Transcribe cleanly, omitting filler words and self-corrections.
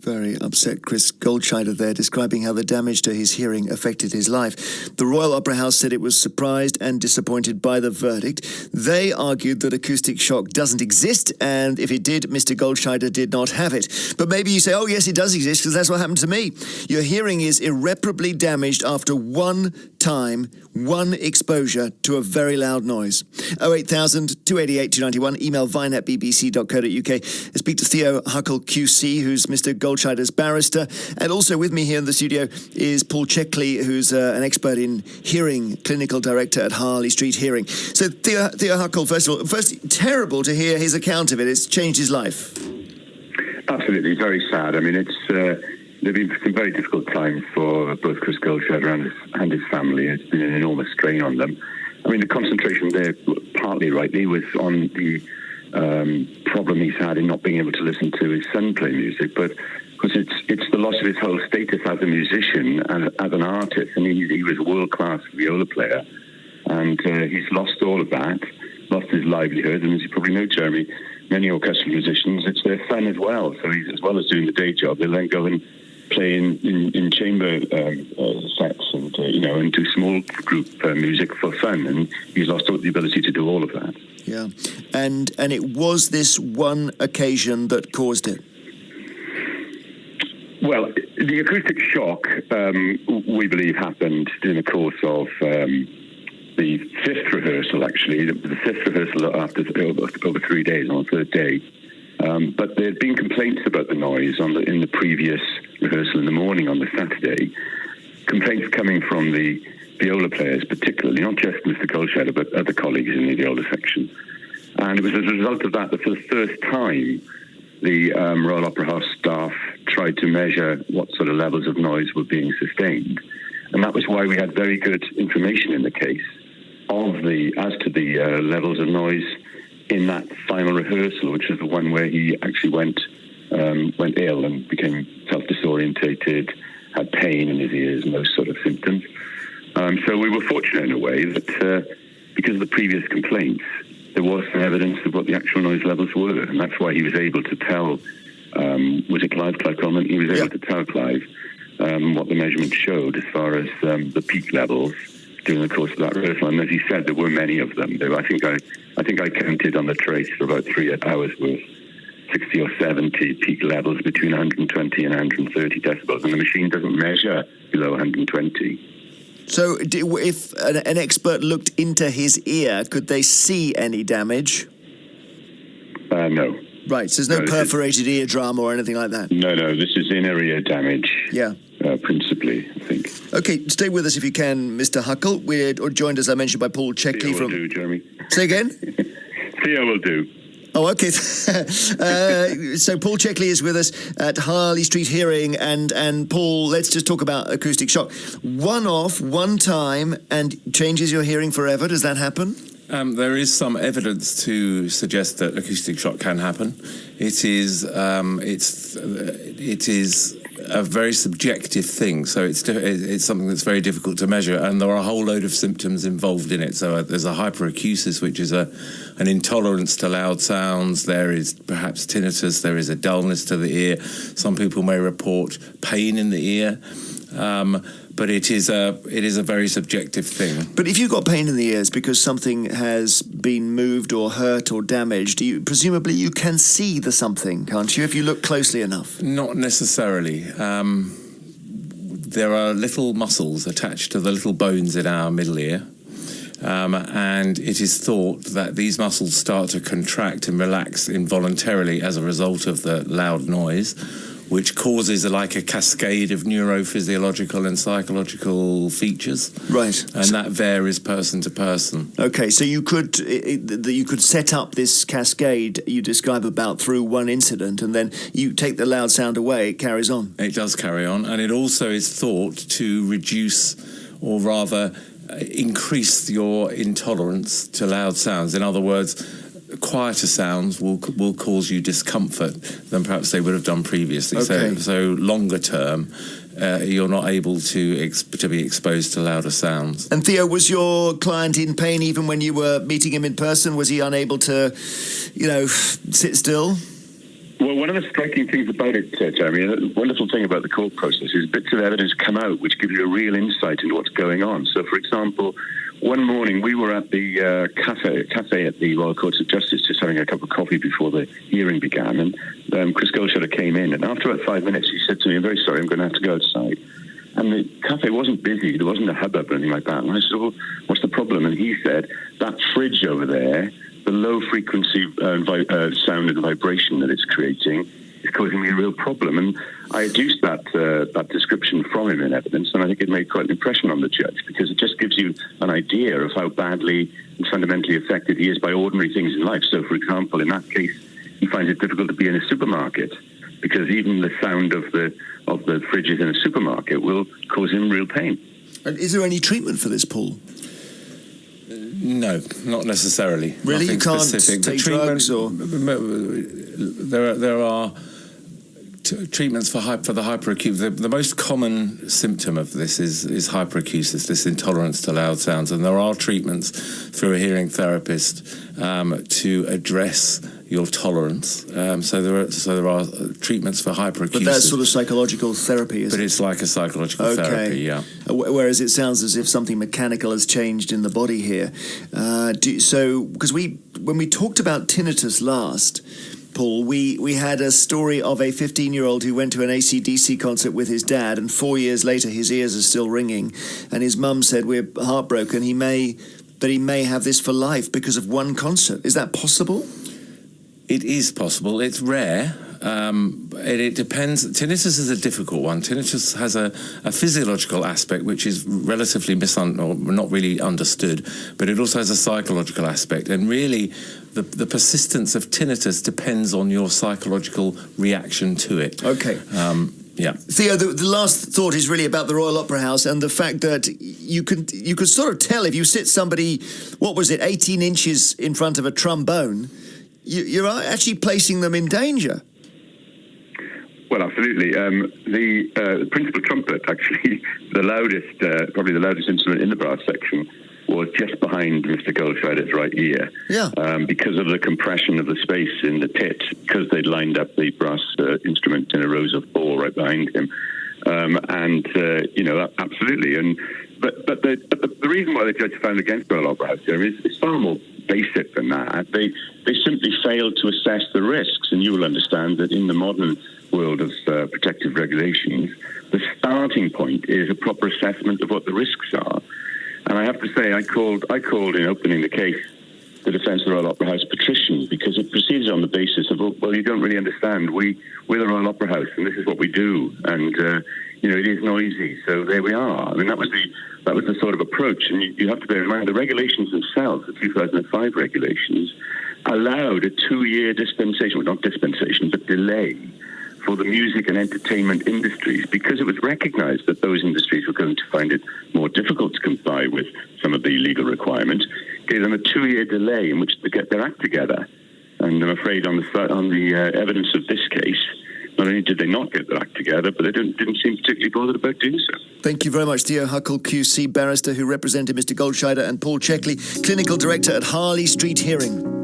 Very upset Chris Goldscheider there, describing how the damage to his hearing affected his life. The Royal Opera House said it was surprised and disappointed by the verdict. They argued that acoustic shock doesn't exist, and if it did, Mr. Goldscheider did not have it. But maybe you say, oh yes, it does exist, because that's what happened to me. Your hearing is irreparably damaged after one exposure to a very loud noise. 08000 288 291, email vine@bbc.co.uk. Speak to Theo Huckle QC, who's Mr. Goldscheider's barrister, and also with me here in the studio is Paul Checkley, who's an expert in hearing, clinical director at Harley Street Hearing. So Theo Huckle, first of all, terrible to hear his account of it. It's changed his life. Absolutely, very sad. I mean, there've been some very difficult times for both Chris Goldscheider and his family. It's been an enormous strain on them. I mean, the concentration there, partly rightly, was on the problem he's had in not being able to listen to his son play music, but because it's the loss of his whole status as a musician, as an artist. I mean, he was a world-class viola player, and he's lost all of that, lost his livelihood, and as you probably know, Jeremy, many orchestral musicians, it's their fun as well. So he's, as well as doing the day job, they'll then go and play in chamber sets and and do small group music for fun, and he's lost the ability to do all of that. Yeah, and it was this one occasion that caused it. Well, the acoustic shock, we believe, happened in the course of the fifth rehearsal. Actually, the fifth rehearsal after over 3 days, on the third day. But there had been complaints about the noise in the previous rehearsal in the morning on the Saturday. Complaints coming from the viola players, particularly, not just Mr. Goldscheider, but other colleagues in the viola section. And it was as a result of that for the first time, the Royal Opera House staff tried to measure what sort of levels of noise were being sustained. And that was why we had very good information in the case as to the levels of noise in that final rehearsal, which was the one where he actually went ill and became self-disorientated, had pain in his ears and those sort of symptoms. So we were fortunate in a way that because of the previous complaints, there was some evidence of what the actual noise levels were, and that's why he was able to tell, was it Clive Coleman? He was able to tell Clive what the measurements showed as far as the peak levels during the course of that rehearsal. And as he said, there were many of them. I think I counted on the trace for about 3 hours worth, 60 or 70 peak levels between 120 and 130 decibels, and the machine doesn't measure below 120. So if an expert looked into his ear, could they see any damage? No. Right, so there's no perforated eardrum or anything like that? No, this is inner ear damage. Yeah. Principally, I think. Okay, stay with us if you can, Mr. Huckle. We're joined, as I mentioned, by Paul Checkley Theo will do, Jeremy. Say again? Theo will do. Oh, okay. So Paul Checkley is with us at Harley Street Hearing, and Paul, let's just talk about acoustic shock. One time, and changes your hearing forever. Does that happen? There is some evidence to suggest that acoustic shock can happen. It is a very subjective thing, so it's something that's very difficult to measure, and there are a whole load of symptoms involved in it. So there's a hyperacusis, which is an intolerance to loud sounds. There is perhaps tinnitus. There is a dullness to the ear. Some people may report pain in the ear. But it is a very subjective thing. But if you've got pain in the ears because something has been moved or hurt or damaged, presumably you can see the something, can't you, if you look closely enough? Not necessarily. There are little muscles attached to the little bones in our middle ear. And it is thought that these muscles start to contract and relax involuntarily as a result of the loud noise, which causes a cascade of neurophysiological and psychological features. Right. And that varies person to person. Okay, so you could set up this cascade you describe about through one incident, and then you take the loud sound away, it carries on. It does carry on, and it also is thought to reduce, or rather increase, your intolerance to loud sounds. In other words, quieter sounds will cause you discomfort than perhaps they would have done previously. Okay. So longer term, you're not able to be exposed to louder sounds. And Theo, was your client in pain even when you were meeting him in person? Was he unable to, sit still? Well, one of the striking things about it, Jeremy, the wonderful thing about the court process is bits of evidence come out which give you a real insight into what's going on. So, for example, one morning we were at the cafe at the Royal Courts of Justice just having a cup of coffee before the hearing began, and Chris Goldscheider came in, and after about 5 minutes he said to me, "I'm very sorry, I'm going to have to go outside." And the cafe wasn't busy, there wasn't a hubbub or anything like that. And I said, "Well, what's the problem?" And he said, "That fridge over there, the low frequency sound and vibration that it's creating is causing me a real problem." And I adduced that description from him in evidence, and I think it made quite an impression on the judge, because it just gives you an idea of how badly and fundamentally affected he is by ordinary things in life. So, for example, in that case, he finds it difficult to be in a supermarket, because even the sound of the fridges in a supermarket will cause him real pain. And is there any treatment for this, Paul? No, not necessarily. Really? Nothing You can't specific. take drugs or... There are treatments for the hyperacute. The most common symptom of this is hyperacusis, this intolerance to loud sounds, and there are treatments through a hearing therapist to address your tolerance. So there are treatments for hyperacusis. But that's sort of psychological therapy, isn't it? But it's like a psychological therapy, yeah. Whereas it sounds as if something mechanical has changed in the body here. Because when we talked about tinnitus last, Paul, we had a story of a 15-year-old who went to an AC/DC concert with his dad, and 4 years later his ears are still ringing, and his mum said, "We're heartbroken. He may have this for life because of one concert." Is that possible? It is possible. It's rare. It depends. Tinnitus is a difficult one. Tinnitus has a physiological aspect which is relatively not really understood, but it also has a psychological aspect. And really, the persistence of tinnitus depends on your psychological reaction to it. Okay. Yeah. Theo, the last thought is really about the Royal Opera House and the fact that you could sort of tell if you sit somebody, 18 inches in front of a trombone, you're actually placing them in danger. Well, absolutely. The principal trumpet, actually, probably the loudest instrument in the brass section, was just behind Mr. Goldscheider's right ear. Yeah. Because of the compression of the space in the pit, because they'd lined up the brass instrument in a rows of four right behind him. Absolutely. But the reason why the judge found against Royal Opera House here is far more basic than that. They simply failed to assess the risks, and you will understand that in the modern world of protective regulations, the starting point is a proper assessment of what the risks are. And I have to say, I called in opening the case the defence of the Royal Opera House patrician, because it proceeds on the basis of, well, you don't really understand. We're the Royal Opera House, and this is what we do, and it is noisy. So there we are. I mean, that was the sort of approach, and you have to bear in mind the regulations themselves, the 2005 regulations, allowed a 2-year dispensation, well, not dispensation, but delay for the music and entertainment industries, because it was recognized that those industries were going to find it more difficult to comply with some of the legal requirements, gave them a 2-year delay in which to get their act together. And I'm afraid on the evidence of this case, not only did they not get their act together, but they didn't seem particularly bothered about doing so. Thank you very much, Theo Huckle, QC barrister who represented Mr. Goldscheider, and Paul Checkley, Clinical Director at Harley Street Hearing.